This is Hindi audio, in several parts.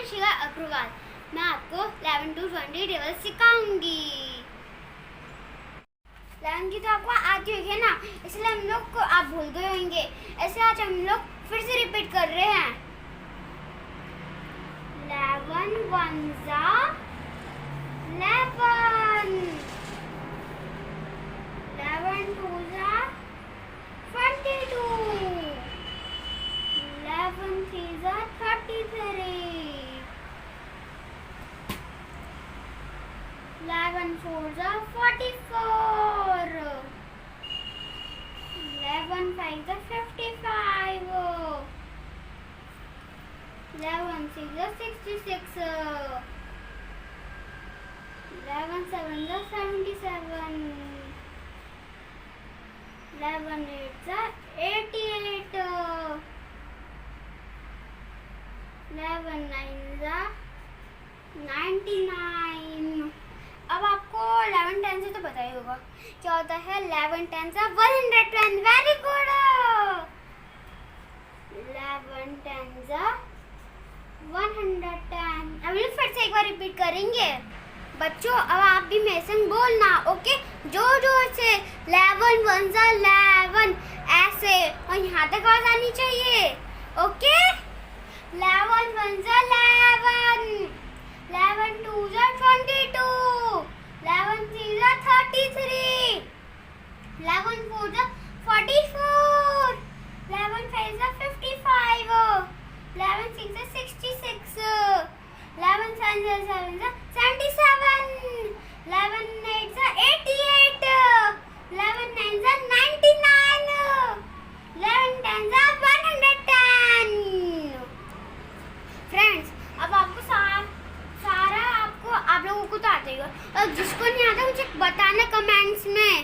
शिखा अग्रवाल। मैं आपको 11 to 20 टेबल सिखाऊंगी। 11 की तो आपको आती होगी ना, इसलिए हम लोग को आप भूल गए होंगे, ऐसे आज हम लोग फिर से रिपीट कर रहे हैं। 11 1 जा 11, 11 2 जा 22, 11 3 जा 33, 11 4 जा 44, 11 5 जा 55, 11 6 जा 66, 11 7 जा 77, 11 8 जा 88, 11 9 जा 99। अब आपको 11 10 से तो पता ही होगा क्या होता है। 11 10 से 110। Very good. 11 10 से 110। अब फिर से एक बार रिपीट करेंगे बच्चों। अब आप भी मेरे संग बोलना, ओके? जोर जोर से 11 1 से 11 ऐसे, और यहाँ तक आवाज आनी चाहिए, ओके? 11 1 से 11, 11 2 से 22, 11 3 से 33, 11 4 से 44, 11 5 से 55, 11 6 से 66, 11 7 से 77, 11 8 से 88, 11 9 से 99, 11 10 से 110। फ्रेंड्स, अब आपको सारा आप लोगों को तो आता ही होगा, और जिसको नहीं आता मुझे बताना कमेंट्स में,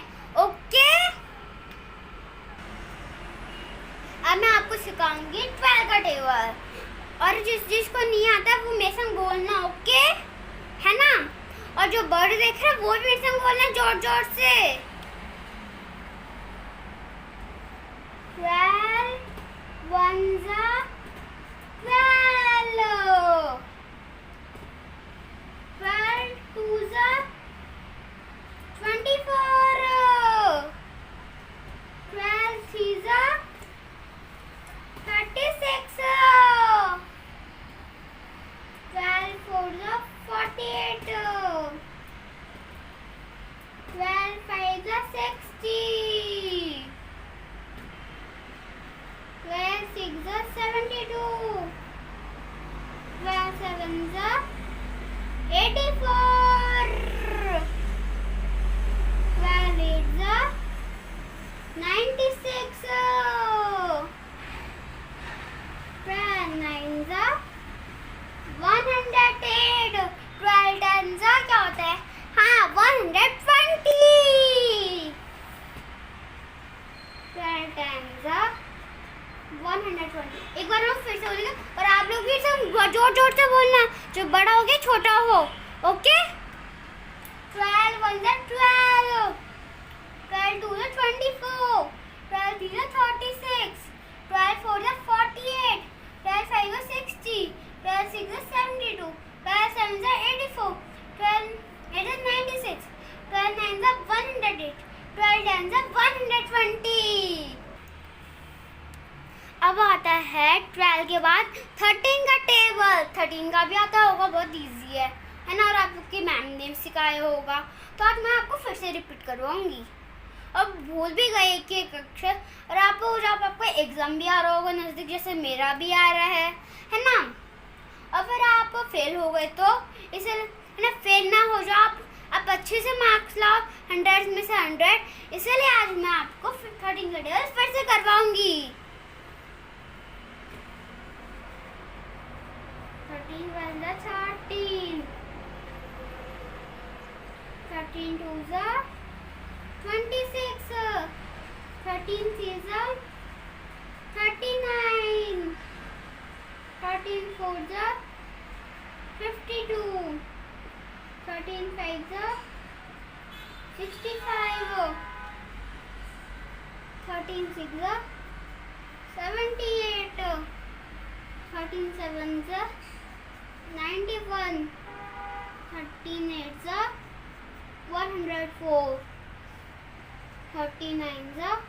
ओके? अब मैं आपको सिखाऊंगी 12 का टेबल, और जिसको नहीं आता वो मेरे संग बोलना, ओके? है ना? और जो बर्ड देख रहे हैं वो भी मेरे संग बोलना जोर जोर से। 12 1 जा 12, 12 2 जा 24, 12 3 जा 36, 12 4 जा 48, 12 5 जा 60, 12 6 जा 72, 12 7 जा 84, 12 8 जा 96, 12 9 जा 108, 12 10 जा क्या होता है? हाँ, 120, 12 10 जा 120। एक बार मैं फिर से बोलेंगे, और आप लोग भी सब जोर जोर से बोलना, जो बड़ा हो गया छोटा हो, ओके? 12 1 जा 12, 12 2 जा 24, 12 3 जा 36, 12 4 जा 48, 12 5 जा 60, 12 6 जा 72, 12 7 जा 84, 12 8 जा 96, 12 9 जा 108, 12 10 जा 120। अब आता है 12 के बाद 13 का टेबल। 13 का भी आता होगा, बहुत इजी है ना? और आपकी मैम ने सिखाया होगा, तो आज मैं आपको फिर से रिपीट करवाऊंगी। अब भूल भी गए कि एक अक्षर, और आपको एग्जाम भी आ रहा होगा नज़दीक, जैसे मेरा भी आ रहा है ना? और फिर आप फेल हो गए तो इसे है ना, फेल ना हो जाओ, आप अच्छे से मार्क्स लाओ, 100 में से 100। इसलिए आज मैं आपको 13 का टेबल फिर से करवाऊंगी। 13 1 जा 13, 13 2 जा 26, 13 3 जा 39, 13 4 जा 52, 13 5 जा 65, 13 6 जा 78, 13 7 जा 1, 13 8s are 104, 39s are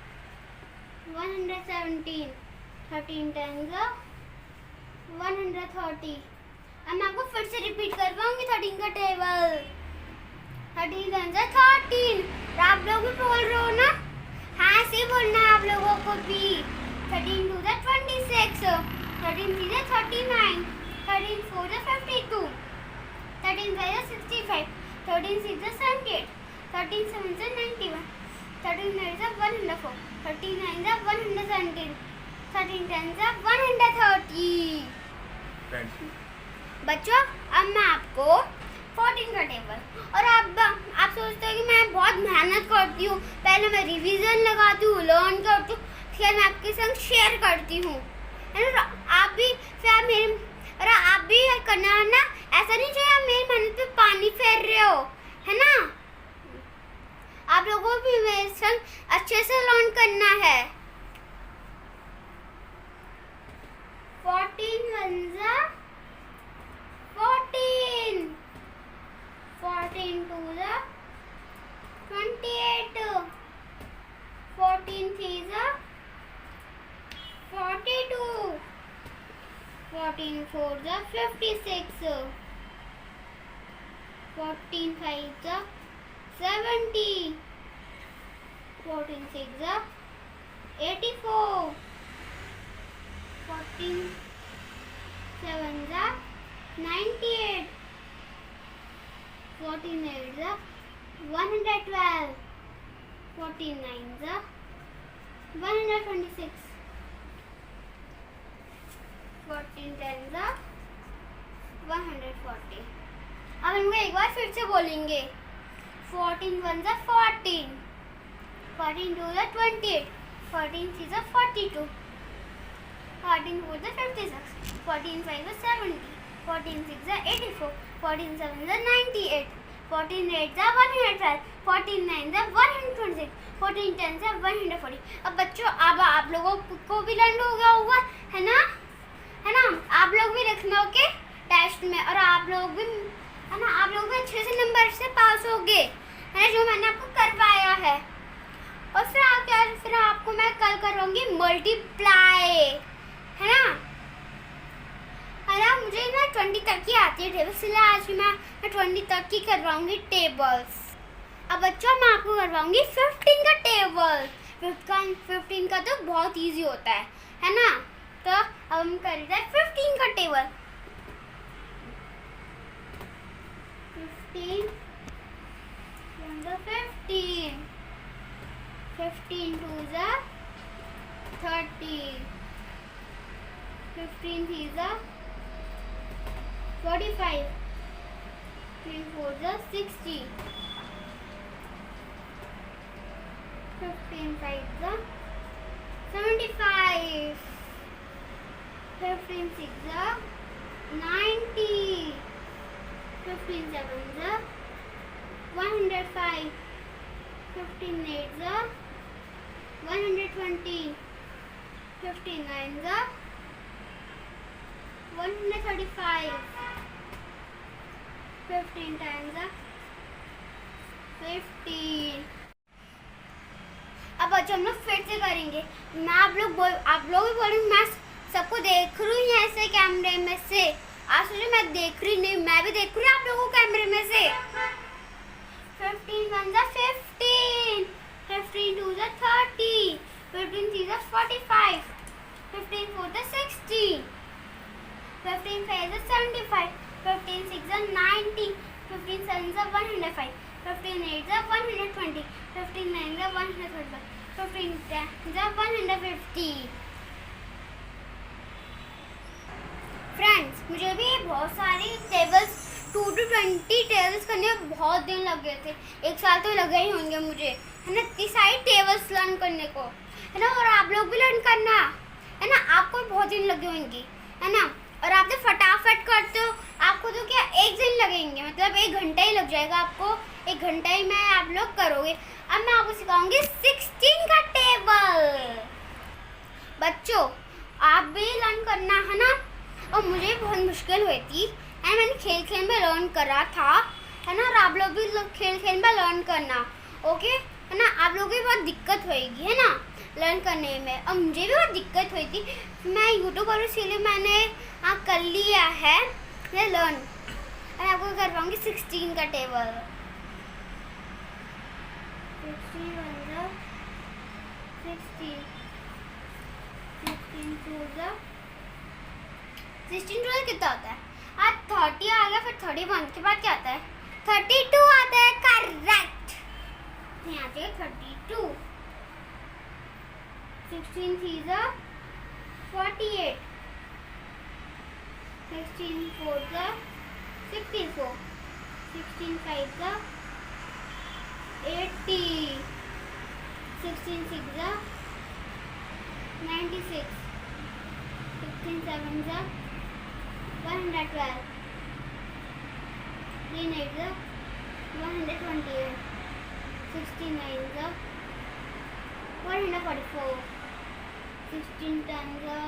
117, 13 10s are 130। अब मैं आपको फिर से रिपीट कर पाऊंगी 13 का टेबल। 13 10s are 13। आप लोग भी बोल रहे हो ना? हाँ, ऐसे बोलना है आप लोगों को भी। 13 2s are 26, 13 3s are 39, 13 4s are 52, 13 5s are 65, 13 6s are 78, 13 7s are 91, 13 8s are 104, 13 9s are 117, 13 10s are 130। बच्चों, अब मैं आपको 14 का टेबल, और आप सोचते हो कि मैं बहुत मेहनत करती हूँ, पहले मैं रिवीजन लगाती हूँ, लर्न करती हूँ, फिर मैं आपके संग शेयर करती हूँ, है ना? आप भी आप भी करना है ना। ऐसा नहीं चाहिए आप मेरी मेहनत पे पानी फेर रहे हो, है ना? आप लोगों को भी मेरे संग अच्छे से लर्न करना है। 14 1s are 14, 14 2s are 28, 14 3s are 42, 14 4s are 56, 14 5s are 70, 14 6s are 84, 14 7s are 98, 14 8s are 112, 14 9s are 126, 14 10s are 140। अब हम एक बार फिर से बोलेंगे। 14 1s are 14, 14 2s are 28, 14 3s are 42, 14 4s are 56, 14 5s are 70, 14 6s are 84, 14 7s are 98, 14 8s are 112, 14 9s are 126, 14 10s are 140। अब बच्चों, अब आप लोगों को भी लर्न हो गया होगा, है ना? है ना? आप लोग भी लिखना ओके टेस्ट में, और आप लोग भी, है ना, आप लोग भी अच्छे से नंबर से पास होगे, है ना, जो मैंने आपको करवाया है। और फिर आपको मैं कल करवाऊंगी मल्टीप्लाई, है ना? मुझे ना 20 तक ही आती है टेबल्स, इसलिए आज मैं 20 तक ही करवाऊंगी टेबल्स। अब बच्चों, मैं आपको करवाऊंगी 15 का टेबल। 15 का तो बहुत इजी होता है ना? तो अब हम करते हैं 15 का table. 15 15, 15 2s are 30, 15 3s are 45, 15 4s are 60, 15 5s are 75, 15 6s are 90, 15 7s are 105, 15 8s are 120, 15 9s are 135, 15 10s are 50। अब बच्चों, हम लोग फिर से करेंगे। मैं आप लोग भी बोलेंगे, मैं सबको देख रही हूँ ऐसे कैमरे में से। आज सोचिए मैं देख रही नहीं, मैं भी देख रही हूँ आप लोगों को कैमरे में से। 15 1s are 15, 15 2s are 30, 15 3s are 45, 15 4s are 60, 15 5s are 75, 15 6s are 90, 15 7s are 105, 15 8s are 120, 15 9s are 135, 15 10s are 150। Friends, मुझे भी बहुत सारी टेबल्स 2 to 20 टेबल्स करने में बहुत दिन लग गए थे। 1 साल तो लगे ही होंगे मुझे, है ना, इतनी सारी टेबल्स लर्न करने को, है ना। और आप लोग भी लर्न करना, है ना, आपको बहुत दिन लगे होंगे, है ना। और आप तो फटाफट करते हो, आपको तो क्या 1 दिन लगेंगे, मतलब 1 घंटा ही लग जाएगा आपको। 1 घंटा ही में आप लोग करोगे। अब मैं आपको सिखाऊंगी 16 का टेबल। बच्चों, आप भी लर्न करना, है ना। और मुझे बहुत मुश्किल हुई थी एंड मैंने खेल खेल में लर्न करा था, है ना। और आप लोग भी खेल खेल में लर्न करना, ओके, है ना। आप लोगों की बहुत दिक्कत होएगी, है ना, लर्न करने में। और मुझे भी बहुत दिक्कत हुई थी, मैं यूट्यूब पर इसीलिए मैंने कर लिया है ये लर्न। मैं आपको करवाऊंगी 16 का टेबल। 16 कितना होता है? आज 30 आ गया, फिर 31 के बाद क्या आता है? 32 आता है, करेक्ट। यहाँ पे 32। 16 3 जा 48, 16 4 जा 64, 16 5 जा 80, 16 6 जा 96, 16 7 जा 112, 3 8 जा 128, 69 जा 144, 16 10 जा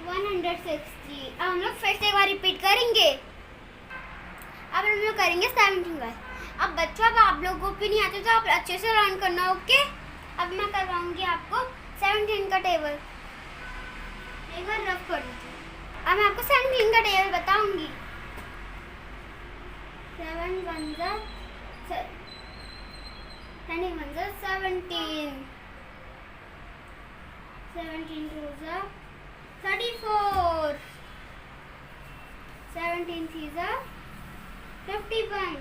160। अब हम लोग फिर से एक बार रिपीट करेंगे। अब हम लोग करेंगे 17 का। अब बच्चों, अब आप लोगों को भी नहीं आते तो आप अच्छे से लर्न करना, ओके। अब मैं करवाऊंगी आपको 17 का टेबल। एक बार रफ कर दीजिए। अब मैं आपको 17 का टेबल बताऊंगी। 7 1 जा 17, 17 2 जा 34, 17 3 जा 51,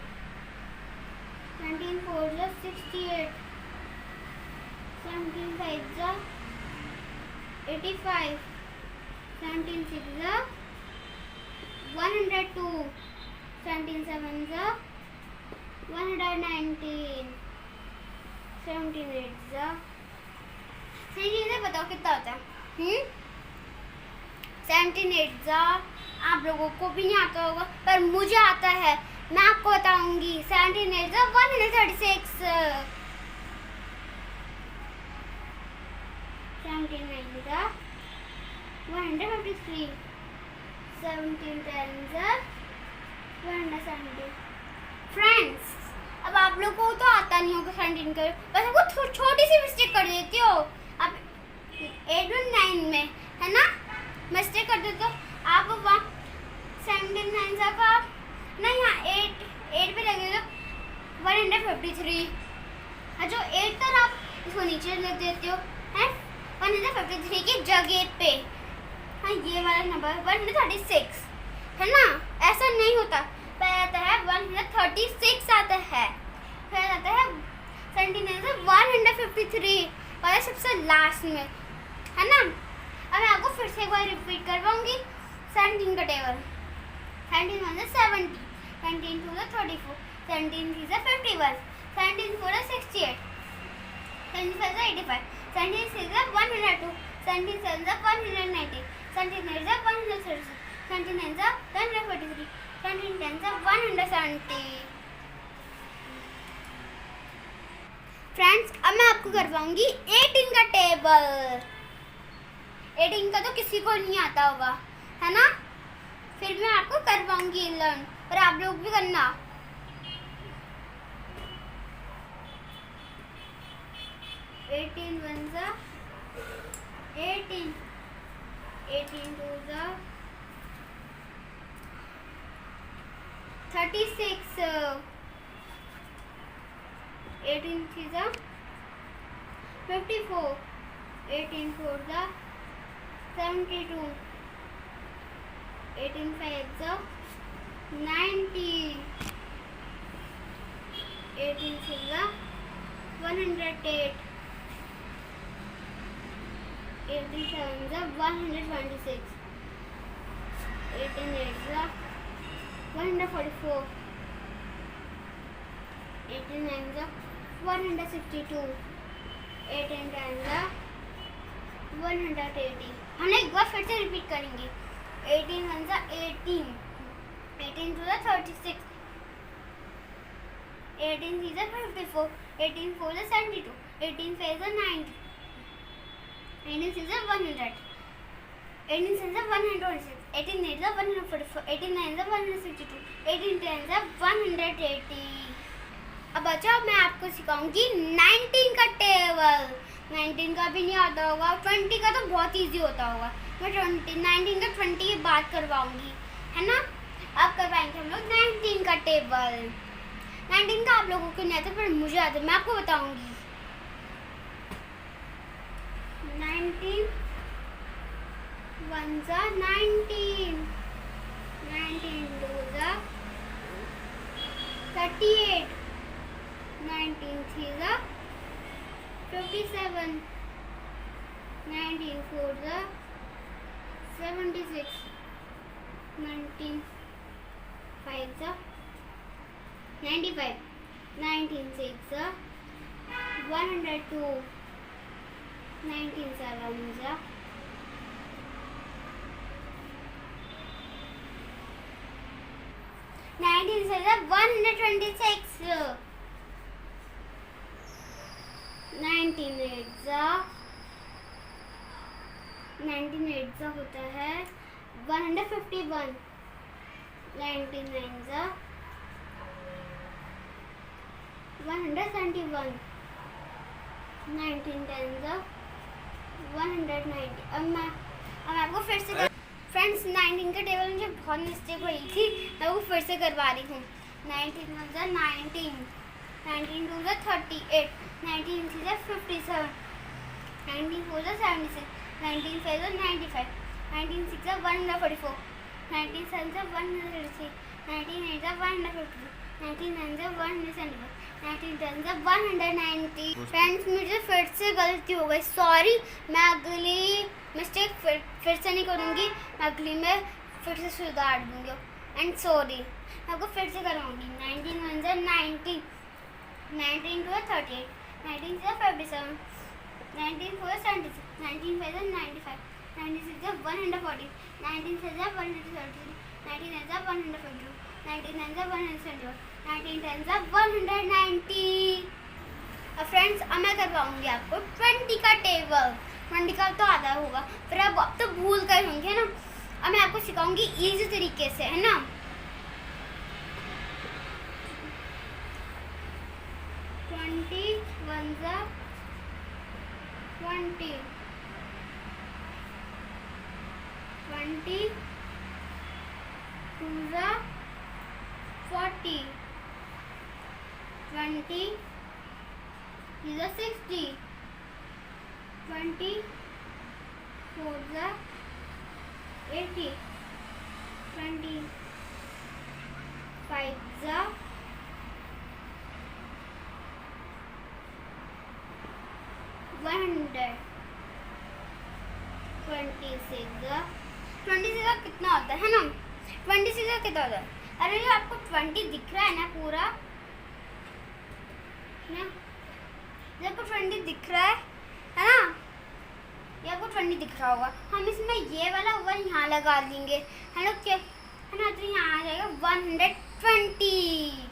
17 4 जा 68, 17 5 जा 85, 17 6 जा 102, 17 7 जा 119, 17 8 जा। सही चीज़ है, बताओ कितना होता है? 17 8 जा आप लोगों को भी नहीं आता होगा, पर मुझे आता है, मैं आपको बताऊंगी। 17 8 जा 136, 17 9 जा 153, 17 10 जा 170। फ्रेंड्स, अब आप लोगों को तो आता नहीं होगा 17 का, बस आपको छोटी सी मिस्टेक कर देती हो। आप 8 और 9 में, है ना, मिस्टेक कर देते हो आप। 17 9 जा का ना यहाँ 8 पे लगे तो 153, जो 8 तर आप इसको नीचे लिख देते हो, है 153 की जगह पे। हाँ, ये वाला नंबर 136, है ना। ऐसा नहीं होता, पहले आता है 136 आता है, फिर आता है 17 से 153 और सबसे लास्ट में, है ना। अब मैं आपको फिर से एक बार रिपीट करवाऊंगी 17 का टेबल। 17 1 से 70, 17 2 से 34, 17 3 से 51, 17 4 से 68, 17 5 से 85, 17 6 से 102, 17 7 से 190, 17 8 से 136, 17 9 से 143, 17 10 से 170। फ्रेंड्स, अब मैं आपको करवाऊंगी 18 का टेबल। 18 का तो किसी को नहीं आता होगा, है ना। फिर मैं आपको करवाऊंगी लर्न, और आप लोग भी करना। 18 1 जा 18, 18 2 जा 36, 18 3 जा 54, 18 4 जा 72, 18 5 जा 90, 18 6 जा 108, 18 7 जा 126, 18 8 जा 144, 18 9 जा 162, 18 10 जा 180। हम एक बार फिर से रिपीट करेंगे। 18 1 जा 18, 18 2 जा 36, 18 3 जा 54, 18 4 जा 72, 18 5 जा 90, 18 6 जा 100, 18 7 जा 126, 18 8 जा 144, 18 9 जा 162, 18 10 जा 180। अब बच्चों मैं आपको सिखाऊंगी 19 का टेबल। 19 का भी नहीं आता होगा, 20 का तो बहुत इजी होता होगा। मैं 19 का 20 की बात करवाऊंगी, है ना। अब करवाएंगे हम लोग 19 का टेबल। 19 का आप लोगों को नहीं आता पर मुझे आता है, मैं आपको बताऊंगी। 19 1 जा 19, 19 2 जा 38, 19 3 जा 57, 19 4 जा 76, 19 5 जा 95, 19 6 जा 102, 19 7 जा 19 से 126, 19 8 जा 19 8 जा होता है 151, 19 9 जा 171, 19 10 जा 190। अब आपको फिर से फ्रेंड्स 19 का टेबल मुझे बहुत मिस्टेक हुई थी, मैं वो फिर से करवा रही हूँ। 19 1 जा 19, 19 2 जा 38, 19 3 जा 57, 19 4 जा 76, 19 5 जा 95, 19 6 जा 144, 19 7 जा 133, 19 8 जा 152, 19 9 जा 174, 19 10 जा 190। फ्रेंड्स मुझे फिर से गलती हो गई, सॉरी। मैं अगली मिस्टेक फिर से नहीं करूँगी, मैं अगली में फिर से सुधार दूँगी। एंड सॉरी, मैं आपको फिर से करवाऊँगी। 19 1 जा 90, 19 2 38, 19 जा 57, 19 4 76, 19 5 जा 95, 96 जा 140, 19 6 जा 130, 19 8 जा 152, 19 9 जा 171, 19 10 जा 190। अब फ्रेंड्स अब मैं करवाऊँगी आपको 20 का टेबल। 20 का तो आधा होगा, फिर अब तो भूल गए होंगे ना। अब मैं आपको सिखाऊंगी इजी तरीके से, है ना। ट्वेंटी 1 जा 20, 20 2 जा 40, 20 3 जा 60, 20 4 जा 80, 20 5 जा 100, 26 जा 26 का कितना होता है ना। 26 का कितना होता है? अरे जो आपको 20 दिख रहा है ना पूरा ना, जब आपको 20 दिख रहा है ना, ये आपको 20 दिख रहा होगा। हम इसमें ये वाला 1 यहाँ लगा देंगे, है ना। क्या है ना, तो यहाँ आ जाएगा 120।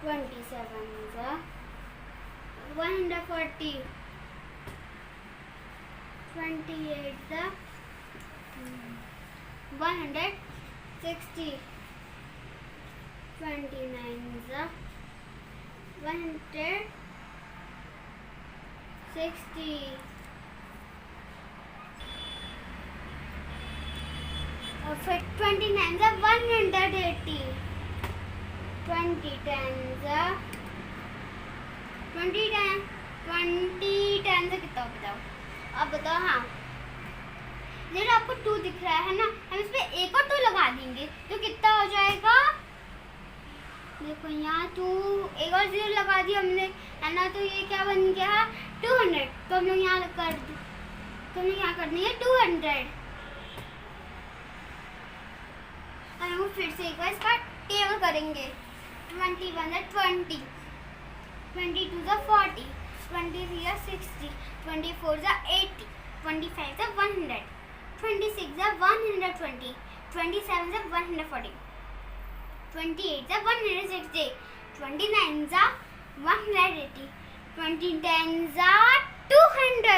27 जा 140, 28 जा 160, 29 जा 160, और फिर 29 जा 180, 20 10 जा 20 10 से कितना बताओ, अब बताओ। हाँ, जब आपको 2 दिख रहा है ना, हम इस पे एक और 2 लगा देंगे तो कितना हो जाएगा। देखो यहाँ 2 एक और 0 लगा दिया हमने, है ना, तो ये क्या बन गया 200। तो हम लोग यहाँ कर दें, तो हम लोग यहाँ कर देंगे 200। हम लोग फिर से एक बार इसका टेबल करेंगे। 21 है 20, 22 जा 40, 23 जा 60, 24 जा 80, 25 जा 100, 26 जा 120, 27 जा 140, 28 जा 160, 29 जा 180, 20 10s are 200।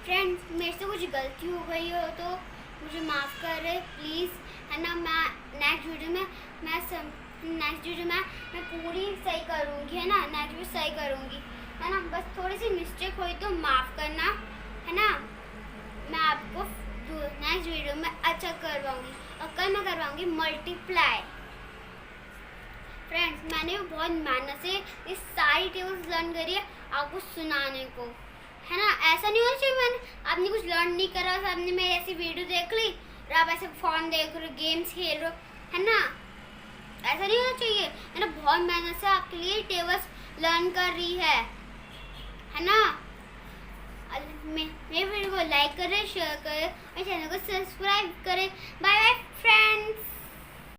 फ्रेंड्स मेरे से कुछ गलती हो गई हो तो मुझे माफ़ करें प्लीज़, है ना। मैं नेक्स्ट वीडियो में मैं पूरी सही करूँगी, है ना। नेक्स्ट वीडियो सही करूँगी, है ना। बस थोड़ी सी मिस्टेक हुई तो माफ़ करना, है ना। मैं आपको नेक्स्ट वीडियो में अच्छा करवाऊँगी और कल मैं करवाऊँगी मल्टीप्लाई। फ्रेंड्स मैंने बहुत मेहनत से इस सारी टेबल्स लर्न करी है आपको सुनाने को, है ना। ऐसा नहीं होना चाहिए आपने कुछ लर्न नहीं करा, आपने मेरी ऐसी वीडियो देख ली और आप ऐसे फ़ोन देख रहे हो, गेम्स खेल रहे हो, है ना। ऐसा नहीं होना चाहिए। मैंने बहुत मेहनत से आपके लिए टेबल्स लर्न कर रही है ना। मेरे वीडियो को लाइक करें, शेयर करें और चैनल को सब्सक्राइब करें। Bye bye friends.